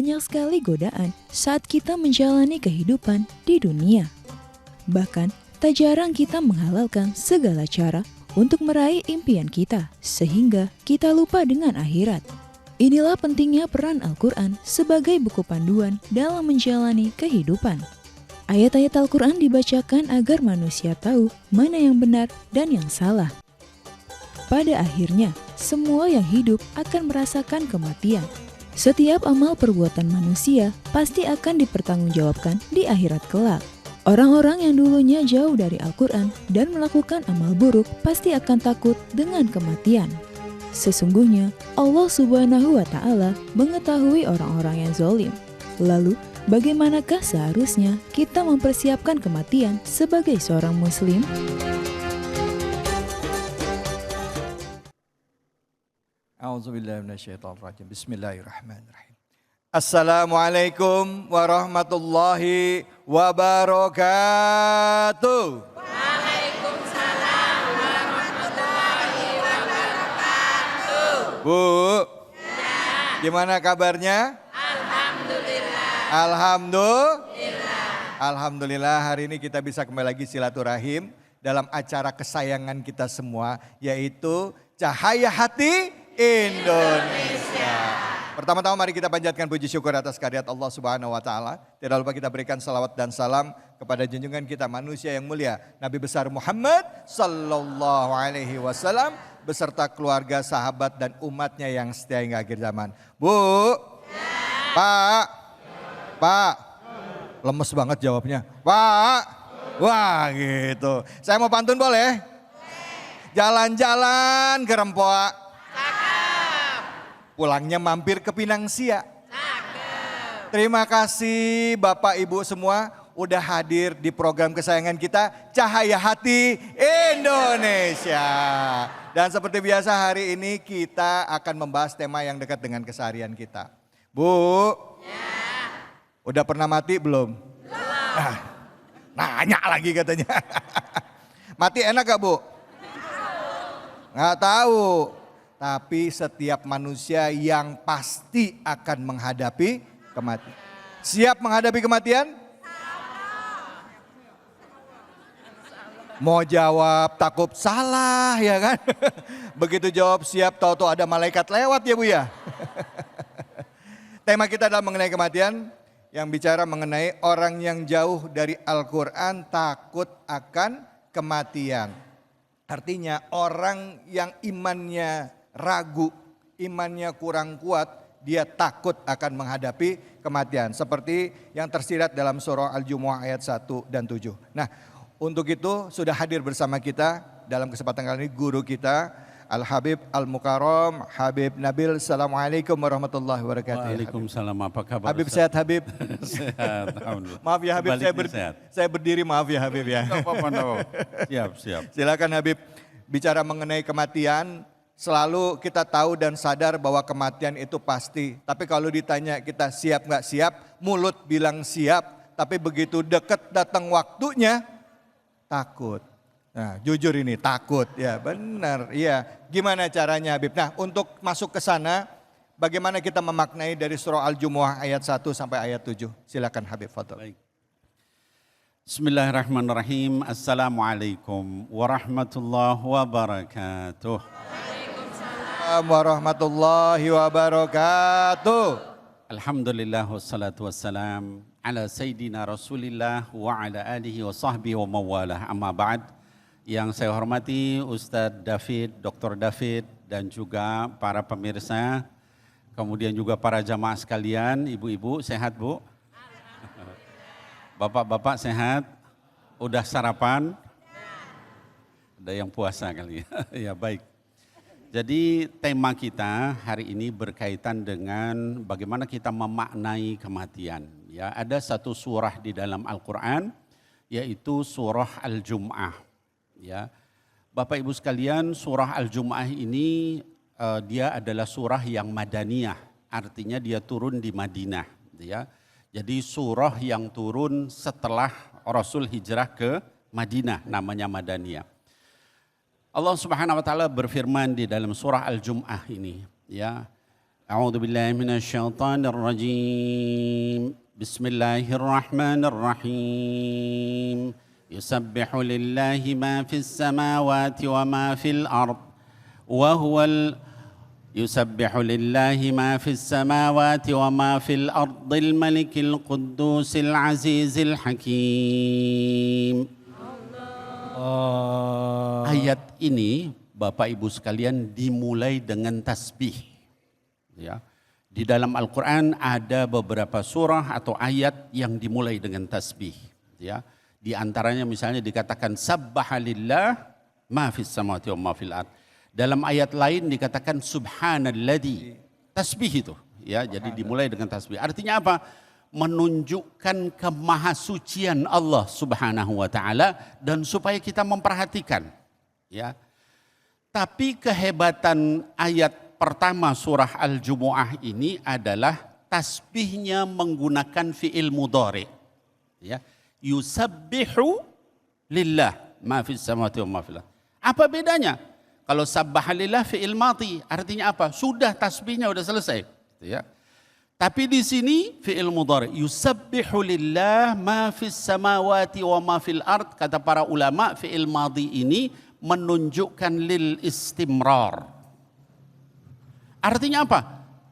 banyak sekali godaan saat kita menjalani kehidupan di dunia. Bahkan, tak jarang kita menghalalkan segala cara untuk meraih impian kita, sehingga kita lupa dengan akhirat. Inilah pentingnya peran Al-Quran sebagai buku panduan dalam menjalani kehidupan. Ayat-ayat Al-Quran dibacakan agar manusia tahu mana yang benar dan yang salah. Pada akhirnya, semua yang hidup akan merasakan kematian. Setiap amal perbuatan manusia pasti akan dipertanggungjawabkan di akhirat kelak. Orang-orang yang dulunya jauh dari Al-Quran dan melakukan amal buruk pasti akan takut dengan kematian. Sesungguhnya, Allah Subhanahu wa Ta'ala mengetahui orang-orang yang zalim. Lalu, bagaimanakah seharusnya kita mempersiapkan kematian sebagai seorang Muslim? A'udzubillahi minasyaitonirrajim. Bismillahirrahmanirrahim. Assalamualaikum warahmatullahi wabarakatuh. Bu, gimana kabarnya? Alhamdulillah hari ini kita bisa kembali lagi silaturahim dalam acara kesayangan kita semua, yaitu Cahaya Hati Indonesia. Pertama-tama mari kita panjatkan puji syukur atas kehadirat Allah Subhanahu wa Ta'ala. Tidak lupa kita berikan salawat dan salam kepada junjungan kita manusia yang mulia, Nabi besar Muhammad sallallahu alaihi wasallam beserta keluarga, sahabat dan umatnya yang setia hingga akhir zaman. Bu, Pak, lemes banget jawabnya. Pak, wah gitu. Saya mau pantun boleh? Jalan-jalan ke Rempoa. Pulangnya mampir ke Pinang Sia. Terima kasih Bapak Ibu semua udah hadir di program kesayangan kita, Cahaya Hati Indonesia. Dan seperti biasa hari ini kita akan membahas tema yang dekat dengan keseharian kita. Bu, udah pernah mati belum? Belum. Nanya lagi katanya. Mati enak gak Bu? Nggak tahu. Tapi setiap manusia yang pasti akan menghadapi kematian. Siap menghadapi kematian? Mau jawab takut salah ya kan? Begitu jawab siap tahu-tahu ada malaikat lewat ya Bu ya. Tema kita adalah mengenai kematian, yang bicara mengenai orang yang jauh dari Al-Quran takut akan kematian. Artinya orang yang imannya ragu, imannya kurang kuat, dia takut akan menghadapi kematian. Seperti yang tersirat dalam surah Al-Jumu'ah ayat 1 dan 7. Nah, untuk itu sudah hadir bersama kita dalam kesempatan kali ini guru kita Al-Habib Al-Mukarram Habib Nabil. Assalamualaikum warahmatullahi wabarakatuh. Waalaikumsalam, apa kabar? Habib sehat Habib? Sehat, alhamdulillah. Maaf ya Habib, saya berdiri, maaf ya Habib ya. Siap. Silakan Habib, bicara mengenai kematian, selalu kita tahu dan sadar bahwa kematian itu pasti. Tapi kalau ditanya kita siap nggak siap, mulut bilang siap, tapi begitu dekat datang waktunya, takut. Nah, jujur ini takut, ya benar, iya. Gimana caranya Habib? Nah, untuk masuk ke sana, bagaimana kita memaknai dari surah Al-Jumu'ah ayat 1 sampai ayat 7? Silakan Habib, fadhol. Baik. Bismillahirrahmanirrahim. Assalamualaikum warahmatullahi wabarakatuh. Waalaikumsalam warahmatullahi wabarakatuh. Alhamdulillah wassalatu wassalam ala sayyidina Rasulillah wa ala alihi wa sahbihi wa mawalah. Amma ba'd. Yang saya hormati Ustadz David, Dr. David, dan juga para pemirsa, kemudian juga para jamaah sekalian, ibu-ibu sehat Bu? Bapak-bapak sehat? Udah sarapan? Ada yang puasa kali ya? Ya baik. Jadi tema kita hari ini berkaitan dengan bagaimana kita memaknai kematian. Ya, ada satu surah di dalam Al-Quran, yaitu surah Al-Jum'ah. Ya, Bapak Ibu sekalian, surah Al-Jum'ah ini dia adalah surah yang madaniyah, artinya dia turun di Madinah. Ya, jadi surah yang turun setelah Rasul hijrah ke Madinah, namanya Madaniyah. Allah Subhanahu wa taala berfirman di dalam surah Al-Jum'ah ini, ya. أعوذ بالله من الشيطان الرجيم بسم الله الرحمن الرحيم يسبح لله ما في السماوات وما في الأرض يسبح لله ما في السماوات وما في الأرض الملك القدوس العزيز الحكيم. Ayat ini Bapak Ibu sekalian dimulai dengan tasbih. Ya. Di dalam Al-Quran ada beberapa surah atau ayat yang dimulai dengan tasbih. Ya. Di antaranya misalnya dikatakan sabbahalillah ma fis samawati wa ma fil ard. Dalam ayat lain dikatakan subhanalladzi. Tasbih itu. Ya, jadi dimulai dengan tasbih. Artinya apa? Menunjukkan kemahasucian Allah Subhanahu wa taala dan supaya kita memperhatikan. Ya. Tapi kehebatan ayat pertama surah Al-Jumu'ah ini adalah tasbihnya menggunakan fi'il mudhari. Ya. Yusabbihu lillah ma fis samawati wa ma fil ard. Apa bedanya? Kalau sabbahalillah fi'il madhi, artinya apa? Sudah tasbihnya sudah selesai. Ya. Tapi di sini fi'il mudhari, yusabbihu lillah ma fis samawati wa ma fil ard. Kata para ulama, fi'il madhi ini menunjukkan lil istimrar. Artinya apa?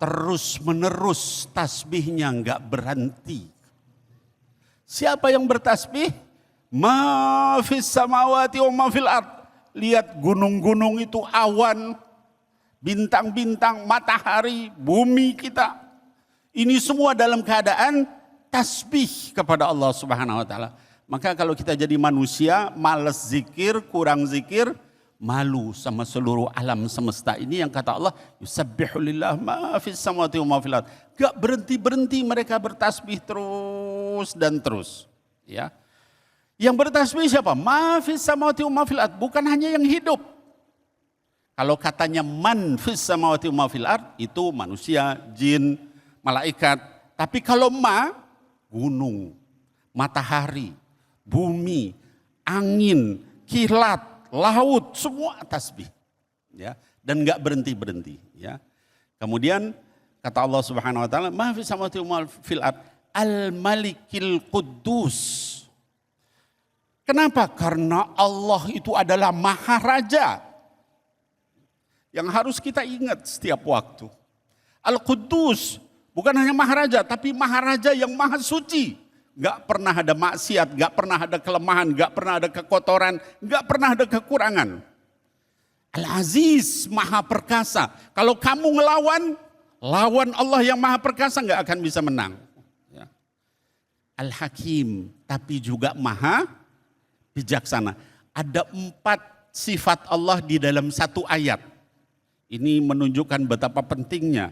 Terus menerus tasbihnya enggak berhenti. Siapa yang bertasbih? Ma fis samawati wa ma fil ard. Lihat gunung-gunung itu, awan, bintang-bintang, matahari, bumi kita. Ini semua dalam keadaan tasbih kepada Allah Subhanahu wa taala. Maka kalau kita jadi manusia, malas zikir, kurang zikir, malu sama seluruh alam semesta ini yang kata Allah, yusabbihu lillah ma fis samawati wa ma fil ard. Gak berhenti-berhenti mereka bertasbih terus dan terus. Ya. Yang bertasbih siapa? Ma fis samawati wa ma fil ard, bukan hanya yang hidup. Kalau katanya man fis samawati wa ma fil ard, itu manusia, jin, malaikat. Tapi kalau ma, gunung, matahari, bumi, angin, kilat, laut, semua tasbih. Ya, dan enggak berhenti-berhenti, ya. Kemudian kata Allah Subhanahu wa taala, ma fis samawati wa ma fil ard, al-malikil quddus. Kenapa? Karena Allah itu adalah Maharaja yang harus kita ingat setiap waktu. Al-Quddus, bukan hanya Maharaja, tapi Maharaja yang Maha Suci. Gak pernah ada maksiat, gak pernah ada kelemahan, gak pernah ada kekotoran, gak pernah ada kekurangan. Al-Aziz, Maha Perkasa. Kalau kamu lawan Allah yang Maha Perkasa gak akan bisa menang. Ya. Al-Hakim, tapi juga Maha bijaksana. Ada 4 sifat Allah di dalam satu ayat. Ini menunjukkan betapa pentingnya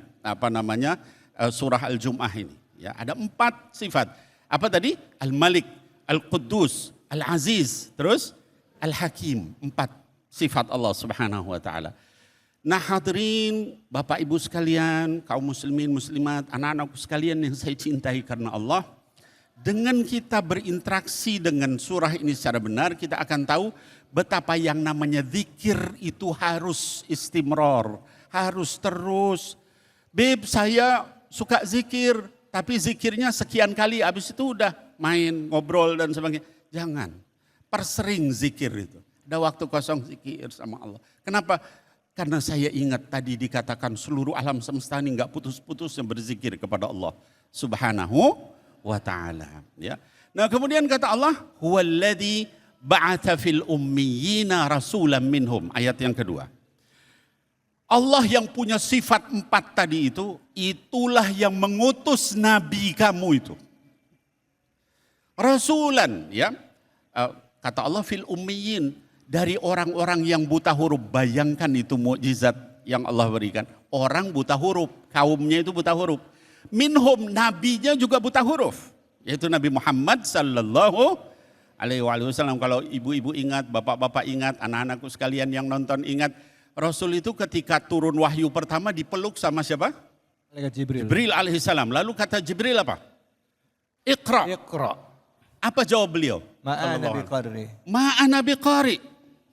surah Al-Jum'ah ini. Ya, ada 4 sifat. Apa tadi? Al-Malik, Al-Quddus, Al-Aziz, terus Al-Hakim. 4 sifat Allah Subhanahu wa taala. Nah, hadirin, Bapak Ibu sekalian, kaum muslimin, muslimat, anak-anakku sekalian yang saya cintai karena Allah, dengan kita berinteraksi dengan surah ini secara benar, kita akan tahu betapa yang namanya zikir itu harus istimror, harus terus. Beb, saya suka zikir, tapi zikirnya sekian kali, habis itu udah main, ngobrol dan sebagainya. Jangan, persering zikir itu. Ada waktu kosong zikir sama Allah. Kenapa? Karena saya ingat tadi dikatakan seluruh alam semesta ini enggak putus-putus yang berzikir kepada Allah Subhanahu wa ta'ala. Ya. Nah, kemudian kata Allah, huwallazi ba'atha fil ummiyina rasulan minhum. Ayat yang kedua. Allah yang punya sifat 4 tadi itu, itulah yang mengutus nabi kamu itu. Rasulan, ya. Kata Allah fil ummiyin, dari orang-orang yang buta huruf. Bayangkan itu mukjizat yang Allah berikan. Orang buta huruf, kaumnya itu buta huruf. Minhum, nabinya juga buta huruf, yaitu Nabi Muhammad sallallahu alaihi wasallam. Kalau ibu-ibu ingat, bapak-bapak ingat, anak-anakku sekalian yang nonton ingat, Rasul itu ketika turun wahyu pertama dipeluk sama siapa? Jibril alaihissalam. Lalu kata Jibril apa? Iqra. Apa jawab beliau? Ma'ana biqari. Ma'ana biqari.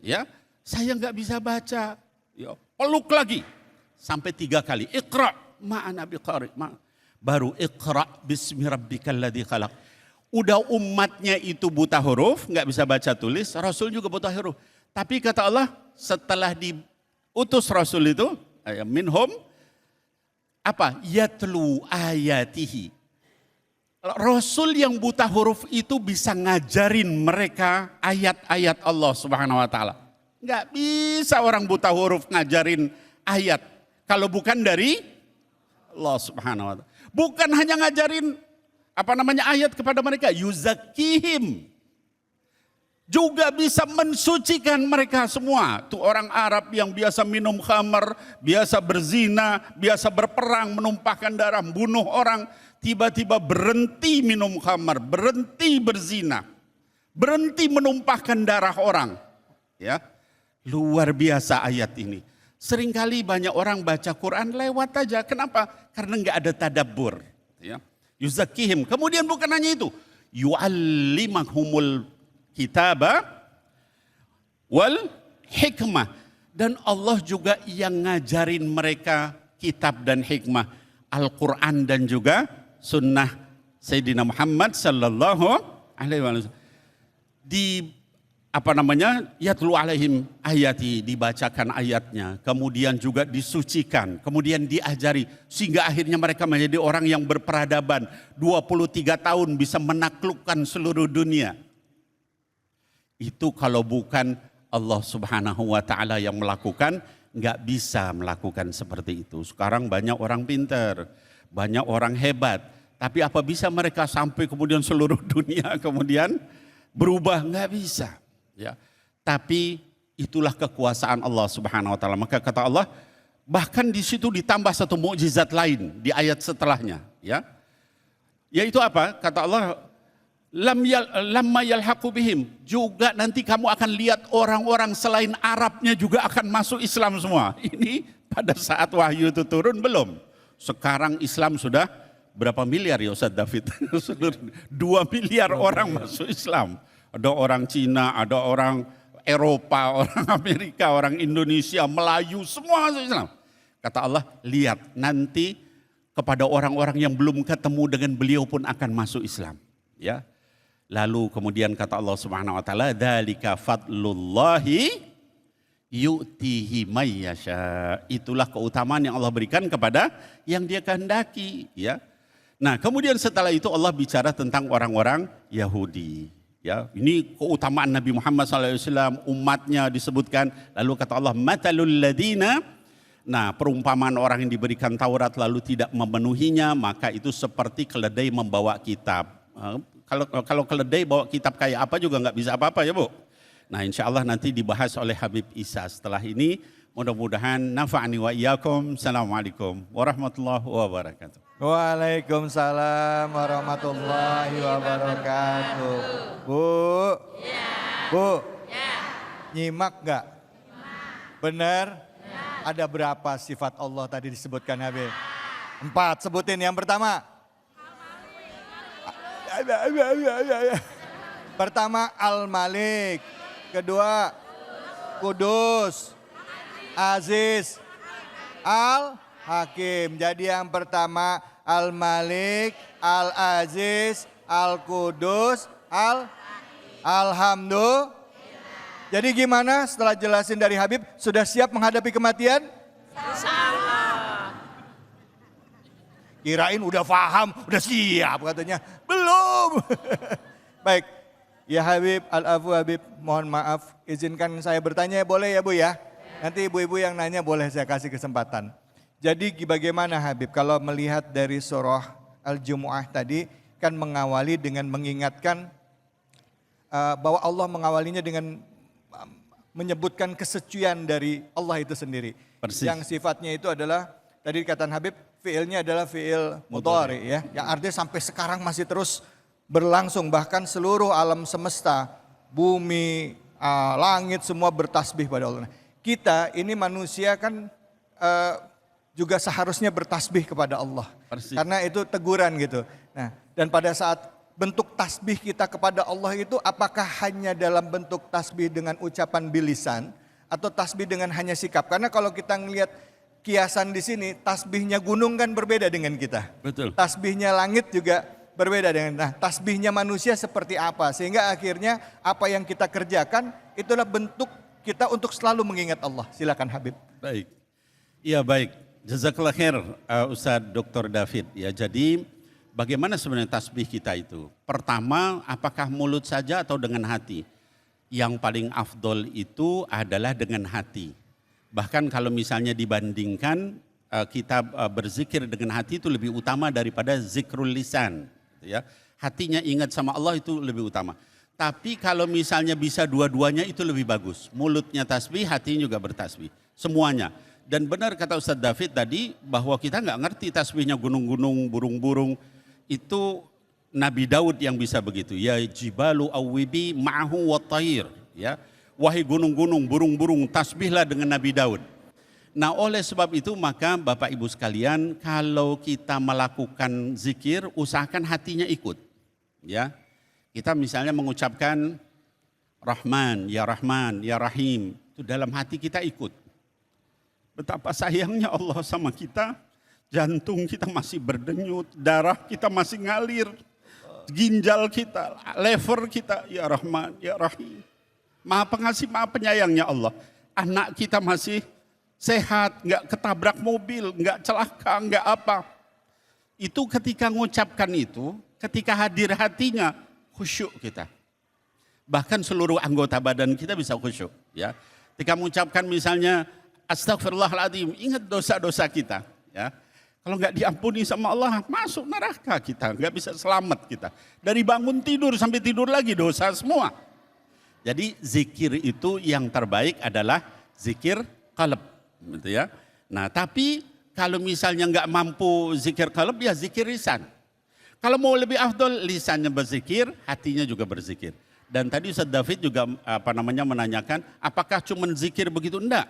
Ya, saya nggak bisa baca. Ya, peluk lagi sampai 3 kali. Iqra. ma'ana biqari. Baru iqra bismi rabbikal ladzi khalaq. Udah umatnya itu buta huruf, nggak bisa baca tulis, Rasul juga buta huruf. Tapi kata Allah, setelah diutus Rasul itu, minhum, apa? Yatlu ayatihi. Rasul yang buta huruf itu bisa ngajarin mereka ayat-ayat Allah Subhanahu wa taala. Nggak bisa orang buta huruf ngajarin ayat kalau bukan dari Allah Subhanahu wa taala. Bukan hanya ngajarin ayat kepada mereka, yuzakkihim. Juga bisa mensucikan mereka semua. Tuh orang Arab yang biasa minum khamar, biasa berzina, biasa berperang, menumpahkan darah, bunuh orang, tiba-tiba berhenti minum khamar, berhenti berzina, berhenti menumpahkan darah orang. Ya, luar biasa ayat ini. Seringkali banyak orang baca Quran lewat aja. Kenapa? Karena nggak ada tadabbur. Ya. Yuzakkihim. Kemudian bukan hanya itu, yu'allimahumul kitaba wal hikmah. Dan Allah juga yang ngajarin mereka kitab dan hikmah. Al-Quran dan juga sunnah Sayyidina Muhammad sallallahu alaihi wasallam. Yatlu alaihim ayati, dibacakan ayatnya, kemudian juga disucikan, kemudian diajari, sehingga akhirnya mereka menjadi orang yang berperadaban, 23 tahun bisa menaklukkan seluruh dunia. Itu kalau bukan Allah Subhanahu wa taala yang melakukan, nggak bisa melakukan seperti itu. Sekarang banyak orang pintar, banyak orang hebat, tapi apa bisa mereka sampai kemudian seluruh dunia kemudian berubah? Nggak bisa. Ya, tapi itulah kekuasaan Allah Subhanahu wa taala. Maka kata Allah, bahkan di situ ditambah satu mukjizat lain di ayat setelahnya, ya. Yaitu apa? Kata Allah, lamma yalhaqu bihim, juga nanti kamu akan lihat orang-orang selain Arabnya juga akan masuk Islam semua. Ini pada saat wahyu itu turun belum? Sekarang Islam sudah berapa miliar ya Ustaz David? 2 miliar orang masuk Islam. Ada orang Cina, ada orang Eropa, orang Amerika, orang Indonesia, Melayu, semua masuk Islam. Kata Allah, lihat nanti kepada orang-orang yang belum ketemu dengan beliau pun akan masuk Islam. Ya. Lalu kemudian kata Allah Subhanahu wa taala, dzalika fadlullahi yu'tihi may yasha. Itulah keutamaan yang Allah berikan kepada yang Dia kehendaki, ya. Nah, kemudian setelah itu Allah bicara tentang orang-orang Yahudi. Ya, ini keutamaan Nabi Muhammad SAW, umatnya disebutkan. Lalu kata Allah, matalul ladina. Nah, perumpamaan orang yang diberikan Taurat lalu tidak memenuhinya, maka itu seperti keledai membawa kitab. Kalau keledai bawa kitab kayak apa juga nggak bisa apa-apa ya Bu. Nah, insya Allah nanti dibahas oleh Habib Isa. Setelah ini mudah-mudahan nafa'ani wa iyyakum. Assalamualaikum warahmatullahi wabarakatuh. Waalaikumsalam warahmatullahi wabarakatuh. Bu, Bu, nyimak gak? Benar? Ada berapa sifat Allah tadi disebutkan Habib? 4, sebutin yang pertama. Pertama Al-Malik, kedua Kudus, Aziz, Al-Hakim. Jadi yang pertama Al-Malik, Al-Aziz, Al-Kudus, Alhamdulillah. Jadi gimana setelah jelasin dari Habib, sudah siap menghadapi kematian? Kirain udah paham, udah siap katanya. Belum. Baik, ya Habib, Al-Afu Habib, mohon maaf, izinkan saya bertanya boleh ya Bu ya? Nanti ibu-ibu yang nanya boleh saya kasih kesempatan. Jadi bagaimana Habib kalau melihat dari surah Al-Jumu'ah tadi kan mengawali dengan mengingatkan bahwa Allah mengawalinya dengan menyebutkan kesucian dari Allah itu sendiri. Persis. Yang sifatnya itu adalah tadi dikatakan Habib fiilnya adalah fiil mudhari ya. Yang artinya sampai sekarang masih terus berlangsung, bahkan seluruh alam semesta, bumi, langit semua bertasbih pada Allah. Kita ini manusia kan juga seharusnya bertasbih kepada Allah. Persis. Karena itu teguran gitu. Nah, dan pada saat bentuk tasbih kita kepada Allah itu apakah hanya dalam bentuk tasbih dengan ucapan bilisan atau tasbih dengan hanya sikap? Karena kalau kita ngelihat kiasan di sini, tasbihnya gunung kan berbeda dengan kita. Betul. Tasbihnya langit juga berbeda dengan, nah tasbihnya manusia seperti apa. Sehingga akhirnya apa yang kita kerjakan itulah bentuk kita untuk selalu mengingat Allah. Silakan Habib. Baik. Iya baik. Jazakallah khair Ustadz Dr. David. Ya, jadi bagaimana sebenarnya tasbih kita itu? Pertama, apakah mulut saja atau dengan hati? Yang paling afdol itu adalah dengan hati. Bahkan kalau misalnya dibandingkan kita berzikir dengan hati itu lebih utama daripada zikrul lisan. Ya. Hatinya ingat sama Allah itu lebih utama. Tapi kalau misalnya bisa dua-duanya itu lebih bagus. Mulutnya tasbih, hatinya juga bertasbih. Semuanya. Dan benar kata Ustadz David tadi bahwa kita nggak ngerti tasbihnya gunung-gunung, burung-burung. Itu Nabi Daud yang bisa begitu. Ya jibalu awwibi ma'hu wa tayir. Ya. Wahai gunung-gunung, burung-burung, tasbihlah dengan Nabi Daud. Nah oleh sebab itu maka Bapak Ibu sekalian, kalau kita melakukan zikir, usahakan hatinya ikut. Ya, kita misalnya mengucapkan Rahman, Ya Rahim, itu dalam hati kita ikut. Betapa sayangnya Allah sama kita, jantung kita masih berdenyut, darah kita masih ngalir, ginjal kita, lever kita, Ya Rahman, Ya Rahim. Maha pengasih, maha penyayangnya Allah. Anak kita masih sehat, nggak ketabrak mobil, nggak celaka, nggak apa. Itu ketika mengucapkan itu, ketika hadir hatinya, khusyuk kita. Bahkan seluruh anggota badan kita bisa khusyuk. Ya. Ketika mengucapkan misalnya, Astagfirullahaladzim, ingat dosa-dosa kita. Ya. Kalau nggak diampuni sama Allah, masuk neraka kita, nggak bisa selamat kita. Dari bangun tidur sampai tidur lagi dosa semua. Jadi zikir itu yang terbaik adalah zikir qalb, gitu ya. Nah, tapi kalau misalnya nggak mampu zikir qalb, ya zikir lisan. Kalau mau lebih afdol, lisannya berzikir, hatinya juga berzikir. Dan tadi Ustadz David juga menanyakan, apakah cuma zikir begitu? Enggak.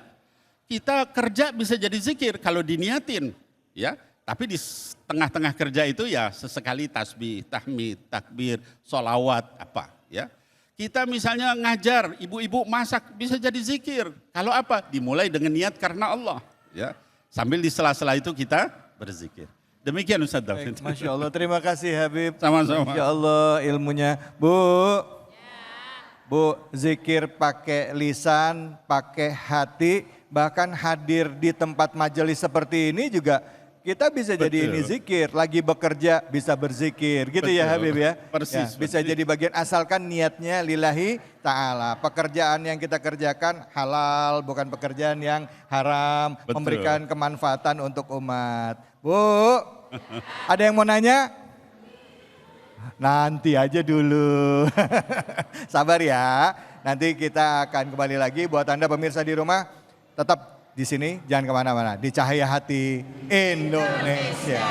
Kita kerja bisa jadi zikir kalau diniatin, ya. Tapi di tengah-tengah kerja itu ya sesekali tasbih, tahmid, takbir, sholawat, apa, ya. Kita misalnya ngajar, ibu-ibu masak bisa jadi zikir. Kalau apa? Dimulai dengan niat karena Allah. Ya. Sambil di sela-sela itu kita berzikir. Demikian Ustaz David. Masya Allah, terima kasih Habib. Sama-sama. Masya Allah ilmunya. Bu, zikir pakai lisan, pakai hati, bahkan hadir di tempat majelis seperti ini juga kita bisa jadi ini zikir, lagi bekerja bisa berzikir, gitu ya Habib ya. Persis. Ya, bisa jadi bagian asalkan niatnya lillahi ta'ala. Pekerjaan yang kita kerjakan halal, bukan pekerjaan yang haram, memberikan kemanfaatan untuk umat. Bu, ada yang mau nanya? Nanti aja dulu. Sabar ya, nanti kita akan kembali lagi. Buat Anda pemirsa di rumah, tetap di sini, jangan kemana-mana. Di Cahaya Hati Indonesia.